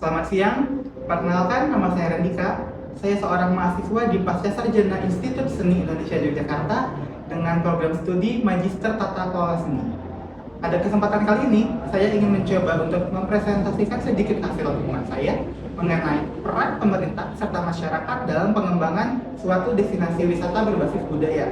Selamat siang, perkenalkan nama saya Rendika. Saya seorang mahasiswa di Pascasarjana Institut Seni Indonesia Yogyakarta dengan program studi Magister Tata Kelola Seni. Pada kesempatan kali ini, saya ingin mencoba untuk mempresentasikan sedikit hasil temuan saya mengenai peran pemerintah serta masyarakat dalam pengembangan suatu destinasi wisata berbasis budaya.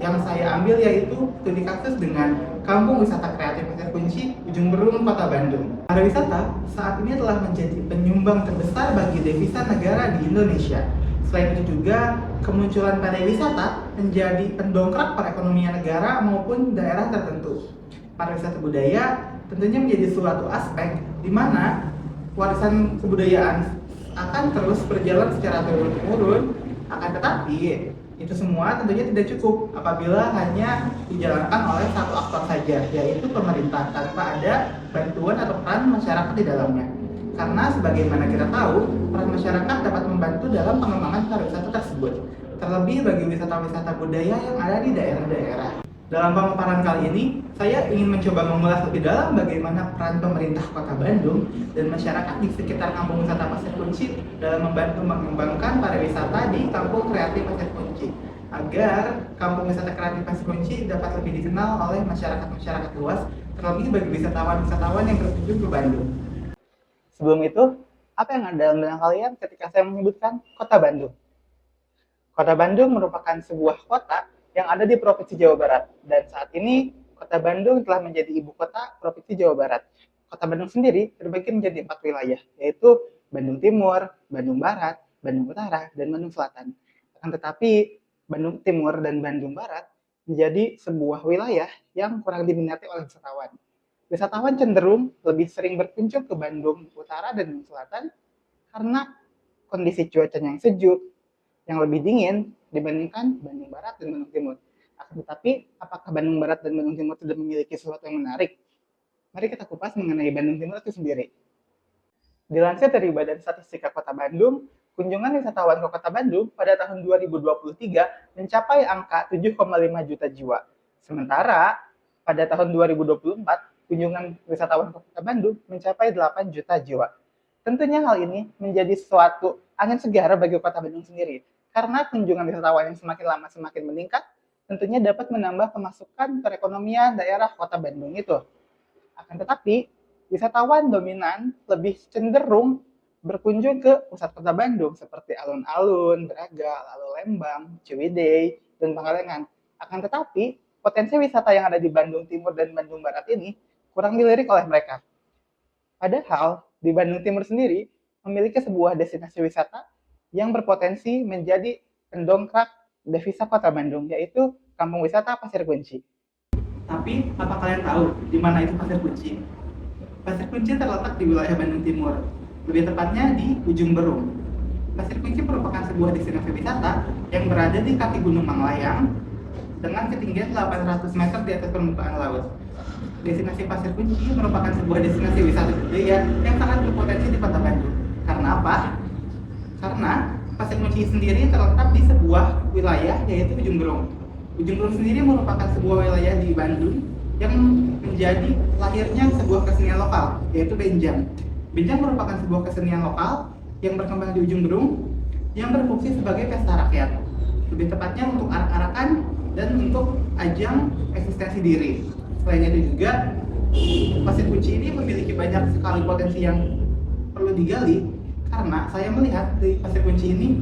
Yang saya ambil yaitu studi kasus dengan Kampung Wisata Kreatif Pasir Kunci, Ujung Berung, Kota Bandung. Pariwisata saat ini telah menjadi penyumbang terbesar bagi devisa negara di Indonesia. Selain itu juga, kemunculan pariwisata menjadi pendongkrak perekonomian negara maupun daerah tertentu. Pariwisata budaya tentunya menjadi suatu aspek di mana warisan kebudayaan akan terus berjalan secara turun-temurun. Akan tetapi, itu semua tentunya tidak cukup apabila hanya dijalankan oleh satu aktor saja, yaitu pemerintah, tanpa ada bantuan atau peran masyarakat di dalamnya. Karena sebagaimana kita tahu, peran masyarakat dapat membantu dalam pengembangan pariwisata tersebut, terlebih bagi wisata-wisata budaya yang ada di daerah-daerah. Dalam pemaparan kali ini, saya ingin mencoba mengulas lebih dalam bagaimana peran pemerintah Kota Bandung dan masyarakat di sekitar Kampung Wisata Pasir Kunci dalam membantu mengembangkan pariwisata di Kampung Kreatif Pasir Kunci, agar Kampung Wisata Kreatif Pasir Kunci dapat lebih dikenal oleh masyarakat-masyarakat luas, terlebih bagi wisatawan-wisatawan yang berkunjung ke Bandung. Sebelum itu, apa yang ada dalam benak kalian ketika saya menyebutkan Kota Bandung? Kota Bandung merupakan sebuah kota yang ada di Provinsi Jawa Barat, dan saat ini Kota Bandung telah menjadi ibu kota Provinsi Jawa Barat. Kota Bandung sendiri terbagi menjadi 4 wilayah, yaitu Bandung Timur, Bandung Barat, Bandung Utara, dan Bandung Selatan. Akan tetapi, Bandung Timur dan Bandung Barat menjadi sebuah wilayah yang kurang diminati oleh wisatawan. Wisatawan cenderung lebih sering berkunjung ke Bandung Utara dan Bandung Selatan karena kondisi cuacanya yang sejuk, yang lebih dingin dibandingkan Bandung Barat dan Bandung Timur. Akan tetapi, apakah Bandung Barat dan Bandung Timur tidak memiliki sesuatu yang menarik? Mari kita kupas mengenai Bandung Timur itu sendiri. Dilansir dari Badan Statistika Kota Bandung, kunjungan wisatawan ke Kota Bandung pada tahun 2023 mencapai angka 7,5 juta jiwa. Sementara, pada tahun 2024, kunjungan wisatawan ke Kota Bandung mencapai 8 juta jiwa. Tentunya hal ini menjadi suatu angin segar bagi Kota Bandung sendiri, karena kunjungan wisatawan yang semakin lama semakin meningkat, tentunya dapat menambah pemasukan perekonomian daerah Kota Bandung itu. Akan tetapi, wisatawan dominan lebih cenderung berkunjung ke pusat Kota Bandung, seperti alun-alun, Braga, lalu Lembang, Ciwidey, dan Pangalengan. Akan tetapi, potensi wisata yang ada di Bandung Timur dan Bandung Barat ini kurang dilirik oleh mereka. Padahal, di Bandung Timur sendiri memiliki sebuah destinasi wisata yang berpotensi menjadi pendongkrak devisa Kota Bandung, yaitu Kampung Wisata Pasir Kunci. Tapi, apa kalian tahu di mana itu Pasir Kunci? Pasir Kunci terletak di wilayah Bandung Timur, lebih tepatnya di Ujung Berung. Pasir Kunci merupakan sebuah destinasi wisata yang berada di kaki Gunung Manglayang dengan ketinggian 800 meter di atas permukaan laut. Destinasi Pasir Kunci merupakan sebuah destinasi wisata budaya yang sangat berpotensi di Kota Bandung. Karena apa? Karena Pasir Kunci sendiri terletak di sebuah wilayah yaitu Ujung Berung. Ujung Berung sendiri merupakan sebuah wilayah di Bandung yang menjadi lahirnya sebuah kesenian lokal, yaitu Benjang. Benjang merupakan sebuah kesenian lokal yang berkembang di Ujung Berung yang berfungsi sebagai pesta rakyat. Lebih tepatnya untuk arak-arakan dan untuk ajang eksistensi diri. Selain itu juga, Pasir Kunci ini memiliki banyak sekali potensi yang perlu digali, karena saya melihat di Pasir Kunci ini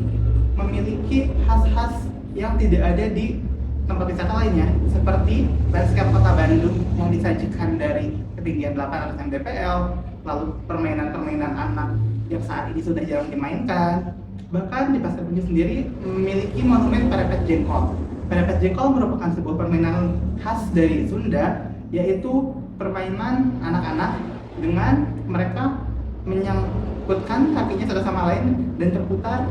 memiliki khas-khas yang tidak ada di tempat wisata lainnya, seperti landscape Kota Bandung yang disajikan dari ketinggian 800 mdpl, lalu permainan-permainan anak yang saat ini sudah jarang dimainkan. Bahkan di Pasir Kunci sendiri memiliki monumen Perepet Jengkol. Perepet Jengkol merupakan sebuah permainan khas dari Sunda, yaitu permainan anak-anak dengan mereka menyangkutkan kakinya satu sama lain dan terputar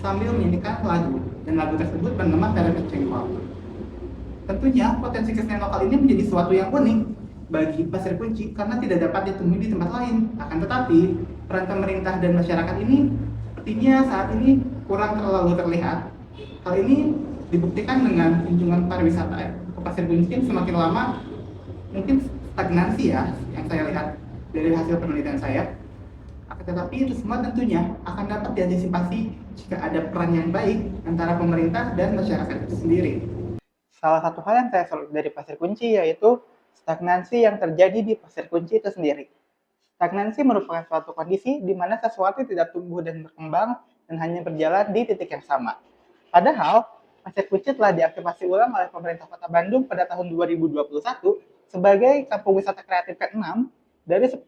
sambil menyanyikan lagu, dan lagu tersebut bernama Perepet Jengkol. Tentunya potensi kesenian lokal ini menjadi sesuatu yang unik bagi Pasir Kunci karena tidak dapat ditemui di tempat lain. Akan tetapi, peran pemerintah dan masyarakat ini sepertinya saat ini kurang terlalu terlihat. Hal ini dibuktikan dengan kunjungan pariwisata ke Pasir Kunci yang semakin lama mungkin stagnansi ya, yang saya lihat dari hasil penelitian saya. Akan Tetapi itu semua tentunya akan dapat diantisipasi jika ada peran yang baik antara pemerintah dan masyarakat itu sendiri. Salah satu hal yang saya soroti dari pasir kunci yaitu stagnansi yang terjadi di pasir kunci itu sendiri. Stagnansi merupakan suatu kondisi di mana sesuatu tidak tumbuh dan berkembang dan hanya berjalan di titik yang sama. Padahal, pasir kunci telah diaktifasi ulang oleh pemerintah Kota Bandung pada tahun 2021 sebagai kampung wisata kreatif ke-6 dari 10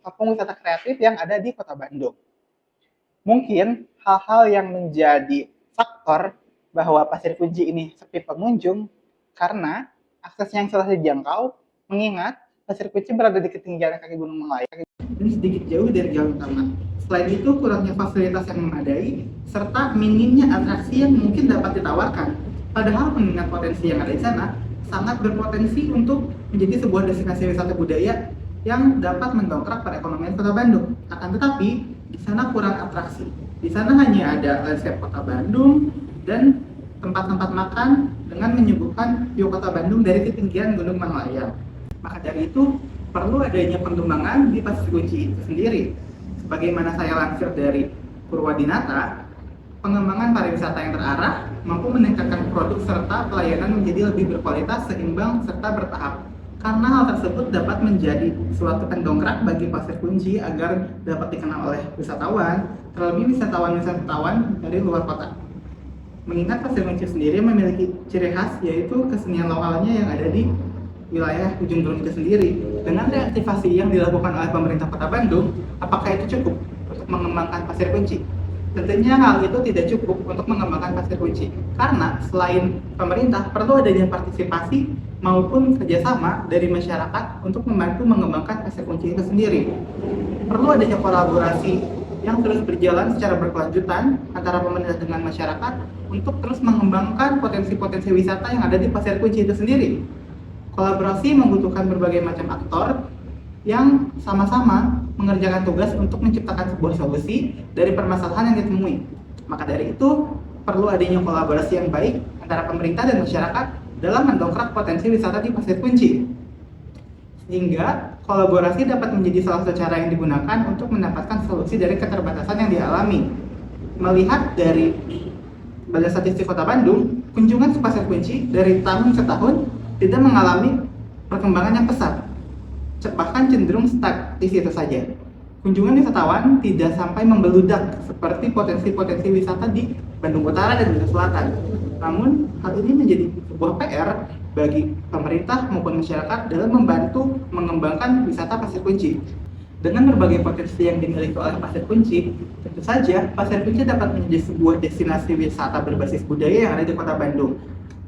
kampung wisata kreatif yang ada di Kota Bandung. Mungkin hal-hal yang menjadi faktor bahwa pasir kunci ini sepi pengunjung karena aksesnya yang sudah dijangkau, mengingat pasir kunci berada di ketinggian kaki Gunung Menglayang dan sedikit jauh dari jalan utama. Selain itu, kurangnya fasilitas yang memadai, serta minimnya atraksi yang mungkin dapat ditawarkan. Padahal mengingat potensi yang ada di sana, sangat berpotensi untuk menjadi sebuah destinasi wisata budaya yang dapat mendongkrak perekonomian Kota Bandung. Akan tetapi, di sana kurang atraksi. Di sana hanya ada landscape Kota Bandung dan tempat-tempat makan dengan menyuguhkan view Kota Bandung dari ketinggian Gunung Menglayang. Maka dari itu, perlu adanya pengembangan di pasir kunci itu sendiri. Sebagaimana saya lansir dari Purwadinata, pengembangan pariwisata yang terarah mampu meningkatkan produk serta pelayanan menjadi lebih berkualitas, seimbang, serta bertahap. Karena hal tersebut dapat menjadi suatu pendongkrak bagi pasir kunci agar dapat dikenal oleh wisatawan, terlebih wisatawan-wisatawan dari luar kota. Mengingat pasir kunci sendiri memiliki ciri khas yaitu kesenian lokalnya yang ada di wilayah ujung Berung itu sendiri. Dengan reaktivasi yang dilakukan oleh pemerintah Kota Bandung, apakah itu cukup untuk mengembangkan pasir kunci? Tentunya hal itu tidak cukup untuk mengembangkan pasir kunci, karena selain pemerintah perlu adanya partisipasi maupun kerjasama dari masyarakat untuk membantu mengembangkan pasir kunci itu sendiri. Perlu adanya kolaborasi yang terus berjalan secara berkelanjutan antara pemerintah dengan masyarakat untuk terus mengembangkan potensi-potensi wisata yang ada di pasir kunci itu sendiri. Kolaborasi membutuhkan berbagai macam aktor yang sama-sama mengerjakan tugas untuk menciptakan sebuah solusi dari permasalahan yang ditemui. Maka dari itu, perlu adanya kolaborasi yang baik antara pemerintah dan masyarakat dalam mendongkrak potensi wisata di pasir kunci. Sehingga kolaborasi dapat menjadi salah satu cara yang digunakan untuk mendapatkan solusi dari keterbatasan yang dialami. Melihat dari Badan Statistik Kota Bandung, kunjungan ke pasir kunci dari tahun ke tahun tidak mengalami perkembangan yang pesat, bahkan cenderung stuck di situ saja. Kunjungan wisatawan tidak sampai membeludak seperti potensi-potensi wisata di Bandung Utara dan Bandung Selatan. Namun, hal ini menjadi sebuah PR bagi pemerintah maupun masyarakat dalam membantu mengembangkan wisata pasir kunci. Dengan berbagai potensi yang dimiliki oleh pasir kunci, tentu saja pasir kunci dapat menjadi sebuah destinasi wisata berbasis budaya yang ada di Kota Bandung.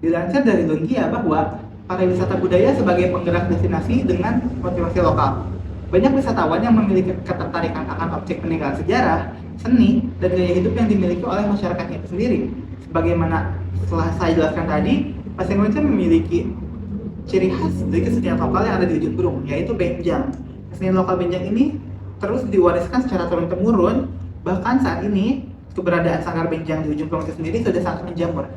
Dilansir dari Lungia bahwa pariwisata budaya sebagai penggerak destinasi dengan motivasi lokal. Banyak wisatawan yang memiliki ketertarikan akan objek peninggalan sejarah, seni, dan gaya hidup yang dimiliki oleh masyarakatnya itu sendiri. Sebagaimana setelah saya jelaskan tadi, pasir kunci memiliki ciri khas dari kesenian lokal yang ada di ujung Berung, yaitu benjang. Kesenian lokal benjang ini terus diwariskan secara turun-temurun, bahkan saat ini keberadaan sanggar benjang di ujung Berung itu sendiri sudah sangat menjamur.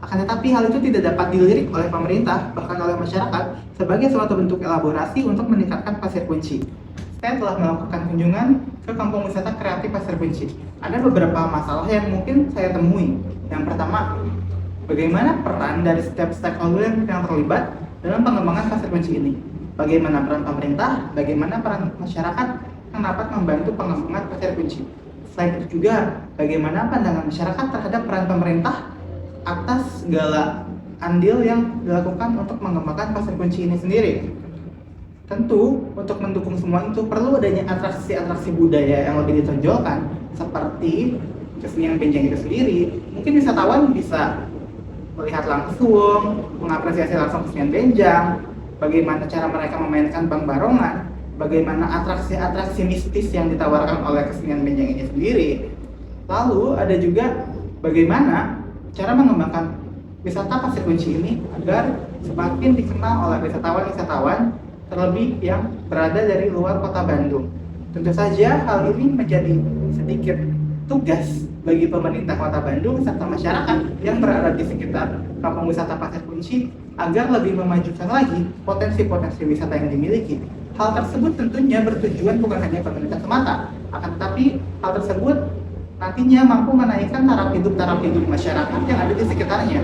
Akan tetapi hal itu tidak dapat dilirik oleh pemerintah, bahkan oleh masyarakat, sebagai suatu bentuk elaborasi untuk meningkatkan pasir kunci. Saya telah melakukan kunjungan ke kampung wisata kreatif pasir kunci. Ada beberapa masalah yang mungkin saya temui. Yang pertama, bagaimana peran dari setiap stakeholder yang terlibat dalam pengembangan pasir kunci ini? Bagaimana peran pemerintah, bagaimana peran masyarakat yang dapat membantu pengembangan pasir kunci? Selain itu juga, bagaimana pandangan masyarakat terhadap peran pemerintah atas segala andil yang dilakukan untuk mengembangkan pasir kunci ini sendiri. Tentu, untuk mendukung semua itu perlu adanya atraksi-atraksi budaya yang lebih ditonjolkan, seperti kesenian benjang itu sendiri. Mungkin wisatawan bisa melihat langsung, mengapresiasi langsung kesenian benjang, bagaimana cara mereka memainkan bang barongan, bagaimana atraksi-atraksi mistis yang ditawarkan oleh kesenian benjang ini sendiri. Lalu ada juga bagaimana cara mengembangkan wisata pasir kunci ini agar semakin dikenal oleh wisatawan-wisatawan terlebih yang berada dari luar kota Bandung. Tentu saja hal ini menjadi sedikit tugas bagi pemerintah kota Bandung serta masyarakat yang berada di sekitar kampung wisata pasir kunci agar lebih memajukan lagi potensi-potensi wisata yang dimiliki. Hal tersebut tentunya bertujuan bukan hanya pemerintah semata, akan tetapi hal tersebut nantinya mampu menaikkan taraf hidup masyarakat yang ada di sekitarnya.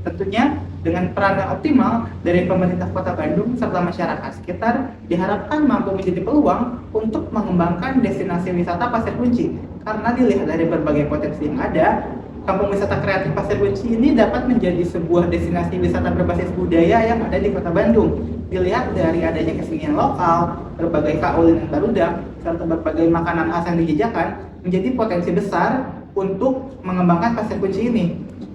Tentunya dengan peran yang optimal dari pemerintah Kota Bandung serta masyarakat sekitar diharapkan mampu menjadi peluang untuk mengembangkan destinasi wisata Pasir Kunci. Karena dilihat dari berbagai potensi yang ada, Kampung Wisata Kreatif Pasir Kunci ini dapat menjadi sebuah destinasi wisata berbasis budaya yang ada di Kota Bandung. Dilihat dari adanya kesenian lokal, berbagai kaulinan barudak, serta berbagai makanan khas yang dijajakan, menjadi potensi besar untuk mengembangkan Pasir Kunci ini.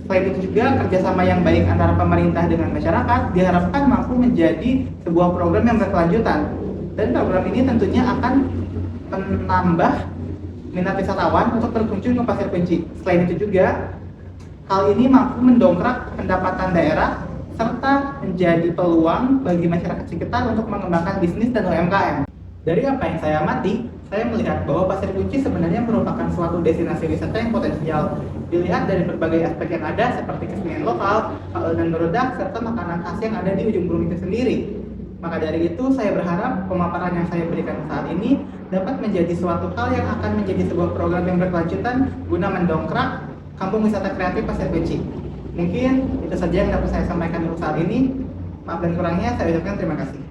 Selain itu juga kerjasama yang baik antara pemerintah dengan masyarakat diharapkan mampu menjadi sebuah program yang berkelanjutan. Dan program ini tentunya akan menambah minat wisatawan untuk berkunjung ke Pasir Kunci. Selain itu juga, hal ini mampu mendongkrak pendapatan daerah serta menjadi peluang bagi masyarakat sekitar untuk mengembangkan bisnis dan UMKM. Dari apa yang saya amati, saya melihat bahwa Pasir Kunci sebenarnya merupakan suatu destinasi wisata yang potensial. Dilihat dari berbagai aspek yang ada seperti kesenian lokal, kaulinan barudak, serta makanan khas yang ada di ujung Berung itu sendiri. Maka dari itu, saya berharap pemaparan yang saya berikan saat ini dapat menjadi suatu hal yang akan menjadi sebuah program yang berkelanjutan guna mendongkrak Kampung Wisata Kreatif Pasir Kunci. Mungkin itu saja yang dapat saya sampaikan untuk saat ini. Maaf dan kurangnya, saya ucapkan terima kasih.